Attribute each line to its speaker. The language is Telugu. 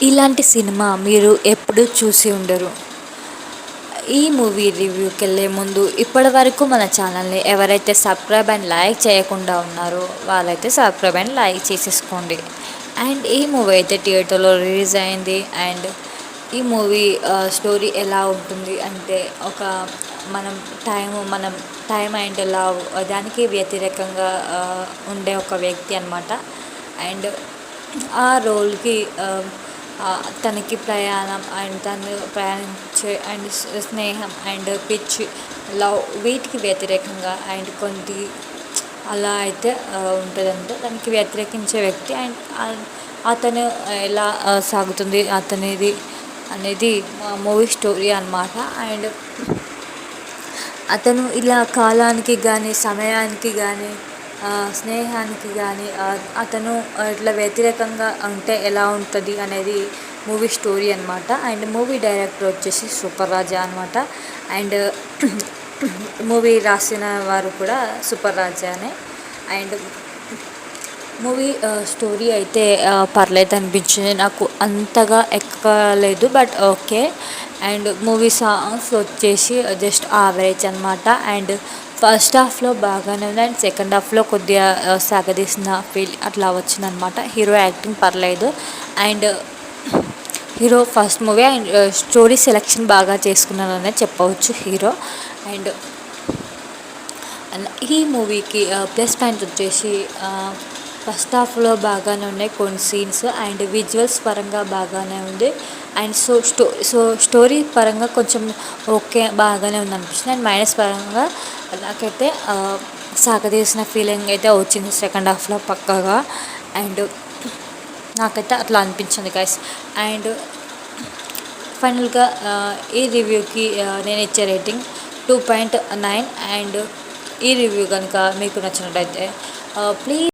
Speaker 1: ఇలాంటి సినిమా మీరు ఎప్పుడూ చూసి ఉండరు. ఈ మూవీ రివ్యూకి వెళ్ళే ముందు ఇప్పటి వరకు మన ఛానల్ని ఎవరైతే సబ్స్క్రైబ్ అండ్ లైక్ చేయకుండా ఉన్నారో వాళ్ళైతే సబ్స్క్రైబ్ అండ్ లైక్ చేసేసుకోండి. అండ్ ఈ మూవీ అయితే థియేటర్లో రిలీజ్ అయింది. అండ్ ఈ మూవీ స్టోరీ ఎలా ఉంటుంది అంటే మనం మనం టైం అండ్ లవ్ దానికి వ్యతిరేకంగా ఉండే ఒక వ్యక్తి అనమాట. అండ్ ఆ రోల్కి తనకి ప్రయాణం అండ్ తను ప్రయాణించే అండ్ స్నేహం అండ్ పిచ్ లవ్ వీటికి వ్యతిరేకంగా అండ్ కొన్ని అలా అయితే ఉంటుందంటే దానికి వ్యతిరేకించే వ్యక్తి అండ్ అతను ఎలా సాగుతుంది అతనిది అనేది మూవీ స్టోరీ అన్నమాట. అండ్ అతను ఇలా కాలానికి కానీ సమయానికి కానీ స్నేహానికి కానీ అతను ఇట్లా వ్యతిరేకంగా ఉంటే ఎలా ఉంటుంది అనేది మూవీ స్టోరీ అనమాట. అండ్ మూవీ డైరెక్టర్ వచ్చేసి సూపర్ రాజా అనమాట. అండ్ మూవీ రాసిన వారు కూడా సూపర్ రాజానే. అండ్ మూవీ స్టోరీ అయితే పర్లేదు అనిపించింది నాకు, అంతగా ఎక్కలేదు but okay. And movie songs వచ్చేసి జస్ట్ యావరేజ్ అనమాట. అండ్ ఫస్ట్ హాఫ్లో బాగానే ఉంది అండ్ సెకండ్ హాఫ్లో కొద్దిగా సాగదీసిన ఫీల్ అట్లా వచ్చిందనమాట. హీరో యాక్టింగ్ పర్లేదు and hero first movie and story selection బాగా చేసుకున్నారనే చెప్పవచ్చు హీరో. అండ్ ఈ మూవీకి ప్లస్ పాయింట్ వచ్చేసి ఫస్ట్ హాఫ్లో బాగానే ఉన్నాయి కొన్ని సీన్స్ అండ్ విజువల్స్ పరంగా బాగానే ఉంది. అండ్ స్టోరీ పరంగా కొంచెం ఓకే బాగానే ఉంది అనిపిస్తుంది. అండ్ మైనస్ పరంగా నాకైతే సాగదీసిన ఫీలింగ్ అయితే వచ్చింది సెకండ్ హాఫ్లో పక్కాగా. అండ్ నాకైతే అట్లా అనిపించింది గైస్. అండ్ ఫైనల్గా ఈ రివ్యూకి నేను ఇచ్చే రేటింగ్ 2.9. అండ్ ఈ రివ్యూ కనుక మీకు నచ్చినట్టయితే ప్లీజ్